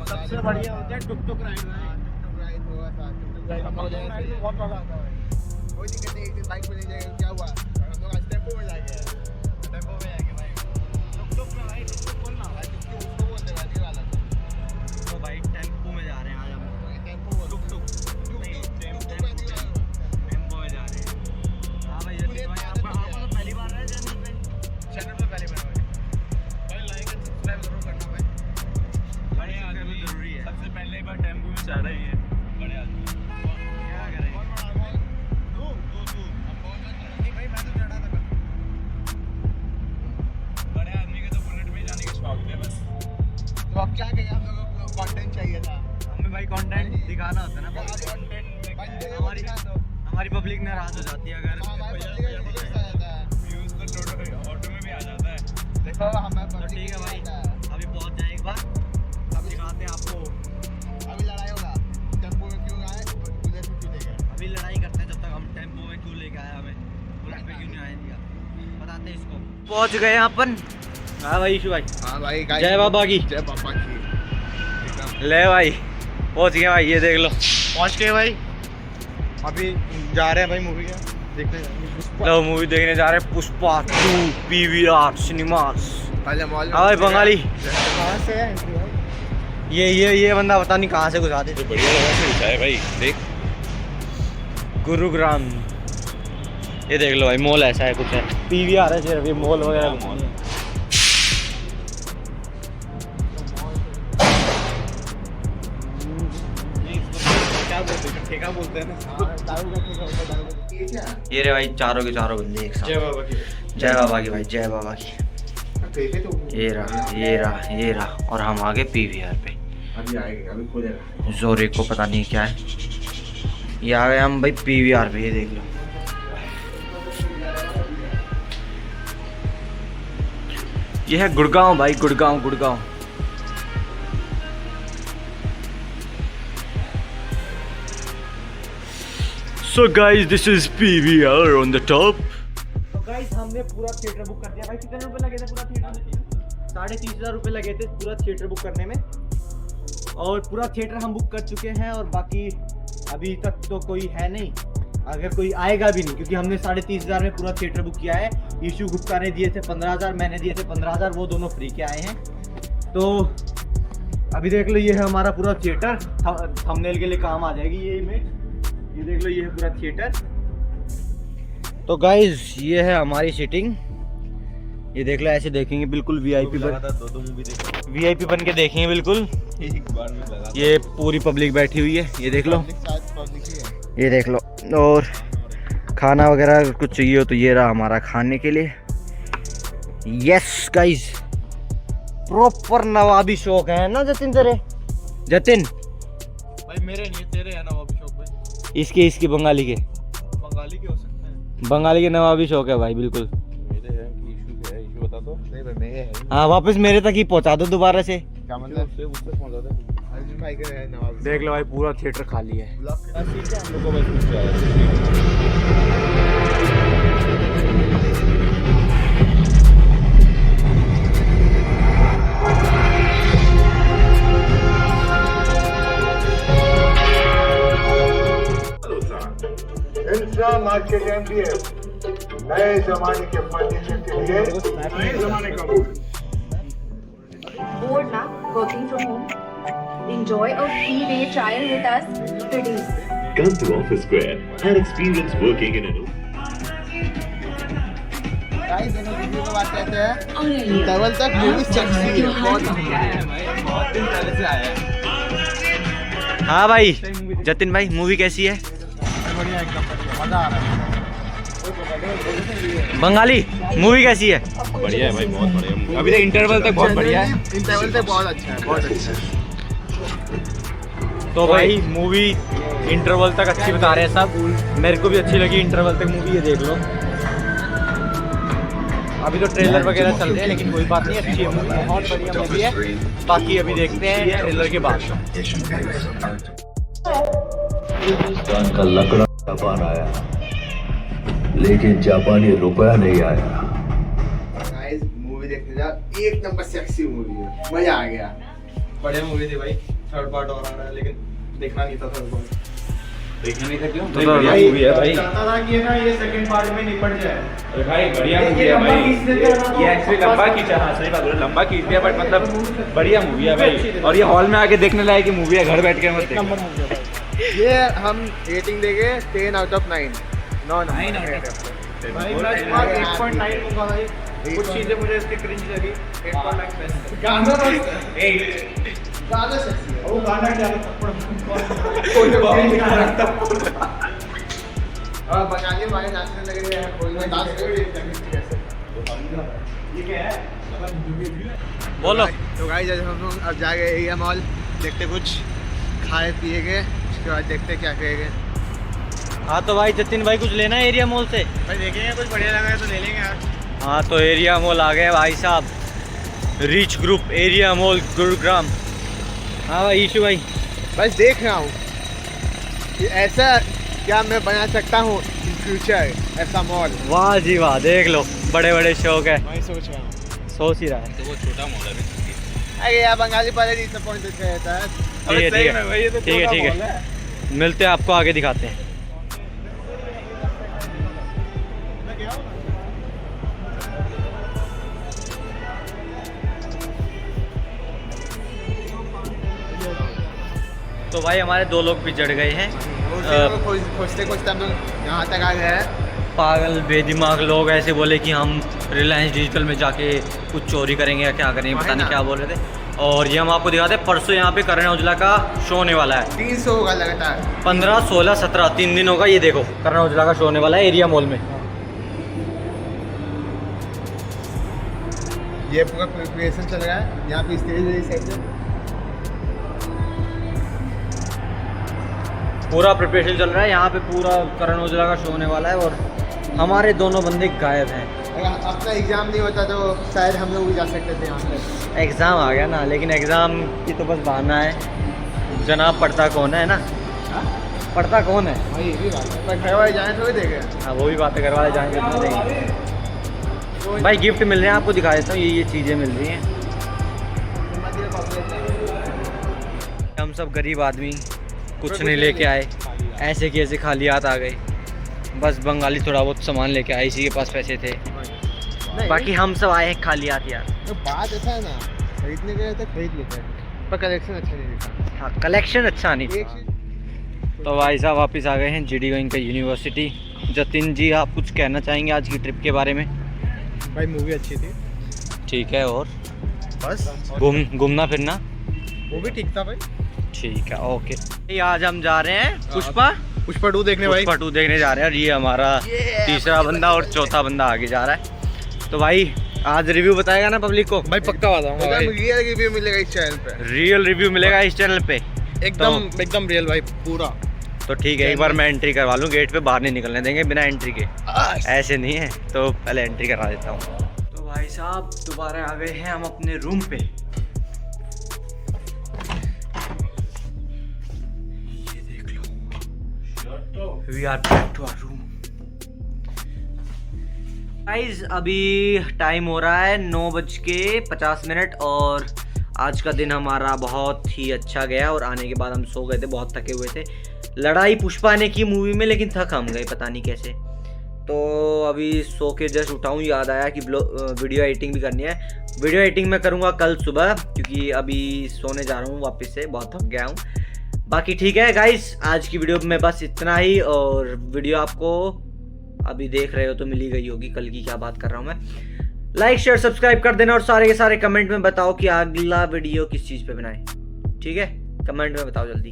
सबसे बढ़िया होता है टुक टुक राइड। बहुत मजा आता है। कोई दिक्कत नहीं, एक दिन बाइक पे ले जाएगा। क्या हुआ, हम लोग आज टेम्पो में जाएंगे। टेम्पो में जाएंगे भाई। टुक टुक में भाई, टुक टुक बोलना भाई, टुक टुक उसको बोलते हैं भाई वाला। तो भाई टेम्पो में जा रहे हैं आज हम। टेम्पो टुक टुक नहीं, टेम्पो में जा रहे हैं। हाँ भाई, जैसे भाई आप तो पहली बार रहे चैनल पे। चैनल पे पहली बार भाई लाइक एंड सब्सक्राइब जरूर करना भाई। बड़े आदमी जरूरी है। सबसे पहले बार टेम्पो में जा रही है बड़े आदमी। क्या करें? बड़े आदमी के तो बुलेट में जाने के शौक थे बस। तो अब क्या कहें, आप लोगों को कंटेंट चाहिए था। हमें भाई कंटेंट दिखाना होता है ना। हमारी पब्लिक नाराज हो जाती है अगर व्यूज तो ऑटो में भी आ जाता है। देखो हमें तो ठीक है भाई, अभी पहुंच जाए एक बार, तब दिखाते हैं आपको। अभी लड़ाई होगा, टेम्पो में क्यों आए, बुलेट में क्यों ले गए। अभी लड़ाई करते हैं, जब तक हम टेम्पो में क्यों लेके आए, हमें बुलेट पे क्यों नहीं आए दिया, बताते हैं इसको। पहुंच गए यहाँ अपन। हाँ भाई ईशु भाई। हाँ भाई, जय बाबा की। जय बाबा की। ले भाई पहुंच गए भाई, ये देख लो पहुंच गए भाई। अभी जा रहे हैं भाई मूवी का देखने। लो मूवी देखने जा रहे हैं, पुष्पा 2 PVR सिनेमास। पहले मॉल हाँ भाई बंगाली। कहाँ से है एंट्री भाई? ये बंदा पता नहीं कहाँ से घुसा दे। बढ़िया जगह से उठाए भाई, देख। गुरुग्राम। ये देख लो भाई, मॉल ऐसा है कुछ है। PVR है सिर्फ, ये मॉल वगैरह मॉल। क्या बोलते हैं, ठेका बोलते हैं ना। दारू का ठेका होता है, दारू का। ये क्या है? ये रे भाई चारों के चारों बंदे एक साथ। जय बाबा की। जय बाबा की भाई, जय बाबा की। ठेके तो ये रहा और हम आगे PVR पे। अभी आएगा, अभी खुलेगा। जोरे को पता नहीं क्या है। ये आ गए हम भाई PVR पे, ये देख लो। ये है गुड़गांव भाई, Gurgaon. So guys, this is PVR on the top. तो guys, हमने पूरा थिएटर बुक कर दिया भाई। कितने रुपए लगे थे पूरा थिएटर? 35,000 रुपए लगे थे पूरा थिएटर बुक करने में। और पूरा थिएटर हम बुक कर चुके हैं, और बाकी अभी तक तो कोई है नहीं, अगर कोई आएगा भी नहीं, क्योंकि हमने 35,000 में पूरा थिएटर बुक किया है। ईशु गुप्ता ने दिए थे 15,000, मैंने दिए थे 15,000, वो दोनों फ्री के आए हैं। तो अभी देख लो, ये है हमारा पूरा थिएटर। थंबनेल के लिए काम आ जाएगी ये इमेज। ये देख लो, ये है पूरा थिएटर। तो गाइज ये है हमारी सीटिंग। ये देख लो, ऐसे देखेंगे बिल्कुल VIP बन। दो मूवी देखो VIP बन के देखेंगे बिल्कुल। एक बार में लगा। ये पूरी पब्लिक बैठी हुई है, ये देख लो, पब्लिक ही है। ये देख लो। और खाना वगैरह कुछ चाहिए हो तो ये रहा हमारा खाने के लिए। यस गाइज, प्रॉपर नवाबी शौक है ना जतिन तेरे? जतिन भाई मेरे नहीं, तेरे है नवाबी शौक भाई। इसके बंगाली के बंगाली के हो सकते हैं। बंगाली के नवाबी शौक है भाई बिल्कुल। मेरे है कि इशू के है, इशू बता दो। नहीं भाई, मेरे है। हाँ वापस मेरे तक ही पहुंचा दो दोबारा से। क्या मतलब? उससे पहुंचा दे। अर्जुन भाई के है नवाब। देख लो भाई, पूरा थिएटर खाली है। ब्लॉक के बस ठीक है, हम लोग को बस पूछ रहा है। इंफ्रा मार्केट MDF नए जमाने के फर्नीचर के लिए नए जमाने का mood. Bored now, working from home? Enjoy a free day trial with us today. Come to Office Square and experience working in an guys, in video को बात कहते हैं डबल तक मूवी सेक्सी है। बहुत दिन पहले से आया है। हाँ भाई जतिन भाई, मूवी कैसी है? बढ़िया, एकदम बढ़िया, मजा आ रहा है। बंगाली मूवी कैसी है? बढ़िया है भाई, बहुत बढ़िया। अभी तक इंटरवल तक बहुत बढ़िया है। इंटरवल तक बहुत अच्छा है, बहुत अच्छा है। तो भाई मूवी इंटरवल तक अच्छी बता रहे हैं सब। मेरे को भी अच्छी लगी इंटरवल तक मूवी, ये देख लो। अभी तो ट्रेलर वगैरह चल रहे हैं, लेकिन कोई बात नहीं, अच्छी है मूवी, बहुत बढ़िया मूवी है। बाकी अभी देखते हैं ट्रेलर के बाद। हिंदुस्तान का लकड़ा जापान आया, लेकिन जापानी रुपया नहीं आया। गाइस, मूवी देख देखने जा, एक नंबर सेक्सी मूवी है, मजा आ गया। बढ़िया मूवी थी भाई। थर्ड पार्ट और आ रहा है लेकिन देखना नहीं था थर्ड पार्ट। देखना नहीं था क्यों? तो बढ़िया मूवी है भाई। चाहता था कि ना ये सेकंड पार्ट में निपट जाए। अरे भाई बढ़िया मूवी है भाई। ये एक्चुअली लंबा खींचा, हाँ सही बात बोला, लंबा खींच दिया बट मतलब बढ़िया मूवी है भाई। और ये हॉल में आके देखने लायक मूवी है, घर बैठ के मत देखो। ये हम रेटिंग देंगे 10 आउट ऑफ 9। 9 भाई मैं 8.9 दूंगा भाई। कुछ चीजें मुझे इसकी क्रिंज लगी। 8.9 बेस्ट। गाना गाना सेक्सी है। वो गाना क्या थप्पड़ और बंगाली हमारे नाचने लग रहे हैं, कोई में डांस कर रही है कैसे। ये क्या है? बोलो। तो गाइस जैसे हम लोग अब जा गए एरिया मॉल, देखते कुछ खाए पिएगे, उसके बाद देखते क्या करेंगे। हाँ तो भाई जतिन भाई कुछ लेना है एरिया मॉल से? भाई देखेंगे कुछ बढ़िया लगा है तो ले लेंगे यार। हाँ तो एरिया मॉल आ गए भाई साहब। Rich group area mall Gurugram. हाँ भाई ईशु भाई। बस देख रहा हूँ कि ऐसा क्या मैं बना सकता हूँ इन फ्यूचर, ऐसा मॉल। वाह जी वाह, देख लो बड़े बड़े शौक है। मैं सोच रहा हूँ। सोच ही रहा है। तो वो छोटा मॉल है। अरे यार बंगाली पहले डिसअपॉइंटेड रहता है। ठीक है ठीक है ठीक है ठीक है, मिलते हैं आपको आगे दिखाते हैं। तो भाई हमारे 2 लोग भी जड़ गए हैं। खोजते खोजते हम लोग यहाँ तक आ गए हैं। पागल बेदिमाग लोग ऐसे बोले कि हम रिलायंस डिजिटल में जाके कुछ चोरी करेंगे या क्या करेंगे, पता नहीं क्या बोल रहे थे। और ये हम आपको दिखाते हैं, परसों यहाँ पे करण औजला का शो होने वाला है। 300 होगा लगातार। 15, 16, 17 3 दिन होगा। ये देखो करण औजला का शो होने वाला है एरिया मॉल में। ये पूरा प्रिपरेशन चल रहा है यहाँ पे स्टेज है। पूरा प्रिपरेशन चल रहा है यहाँ पे, पूरा करण औजला का शो होने वाला है और हमारे दोनों बंदे गायब हैं। अगर अपना एग्जाम नहीं होता तो शायद हम लोग भी जा सकते थे यहाँ पे। एग्ज़ाम आ गया ना, लेकिन एग्ज़ाम की तो बस बहाना है। जनाब पढ़ता कौन है ना, पढ़ता कौन है भाई ये भी बात है, पर घर वाले जाने थोड़ी देंगे। हाँ वो भी बात है, घर वाले जाएंगे तो देंगे। भाई गिफ्ट मिल रहे हैं, आपको दिखा देता हूँ। ये चीज़ें मिल रही हैं। हम सब गरीब आदमी कुछ नहीं लेके आए, ऐसे के ऐसे खाली हाथ आ गए। बस बंगाली थोड़ा बहुत सामान लेके आए, इसी के पास पैसे थे। बाकी हम सब आए हैं खाली हाथ यार। तो बात ऐसा है ना, खरीदने गए तो खरीद लेते हैं, पर कलेक्शन अच्छा नहीं दिखा। हाँ कलेक्शन अच्छा नहीं एक था। चीज तो भाई साहब वापस आ गए हैं जीडी गोइंग का यूनिवर्सिटी। जतिन जी आप कुछ कहना चाहेंगे आज की ट्रिप के बारे में? भाई मूवी अच्छी थी, ठीक है, और बस घूमना फिरना वो भी ठीक था भाई। ठीक है, ओके। आज हम जा रहे हैं पुष्पा 2 देखने भाई। पुष्पा 2 देखने जा रहे हैं और ये हमारा तीसरा बंदा और चौथा बंदा आगे जा रहा है। तो भाई आज रिव्यू बताएगा ना पब्लिक को? भाई पक्का बताऊंगा भाई। रियल रिव्यू मिलेगा इस चैनल पे। रियल रिव्यू मिलेगा इस चैनल पे एकदम रियल भाई पूरा। तो ठीक है, एक बार मैं एंट्री करवा लूँ, गेट पे बाहर नहीं निकलने देंगे बिना एंट्री के। ऐसे नहीं है तो पहले एंट्री करवा देता हूँ। तो भाई साहब दोबारा आ गए हैं हम अपने रूम पे। ये देख लो, we are back to our room. Guys अभी टाइम हो रहा है 9:50 और आज का दिन हमारा बहुत ही अच्छा गया। और आने के बाद हम सो गए थे, बहुत थके हुए थे। लड़ाई पुष्पा ने की मूवी में, लेकिन थक हम गए पता नहीं कैसे। तो अभी सो के जस्ट उठा हूँ, याद आया कि वीडियो एडिटिंग भी करनी है। वीडियो एडिटिंग मैं करूँगा कल सुबह, क्योंकि अभी सोने जा रहा हूँ वापस से, बहुत थक गया हूँ। बाकी ठीक है गाइस, आज की वीडियो में बस इतना ही। और वीडियो आपको अभी देख रहे हो तो मिली गई होगी, कल की क्या बात कर रहा हूँ मैं। लाइक शेयर सब्सक्राइब कर देना और सारे के सारे कमेंट में बताओ कि अगला वीडियो किस चीज़ पे बनाए। ठीक है, कमेंट में बताओ जल्दी।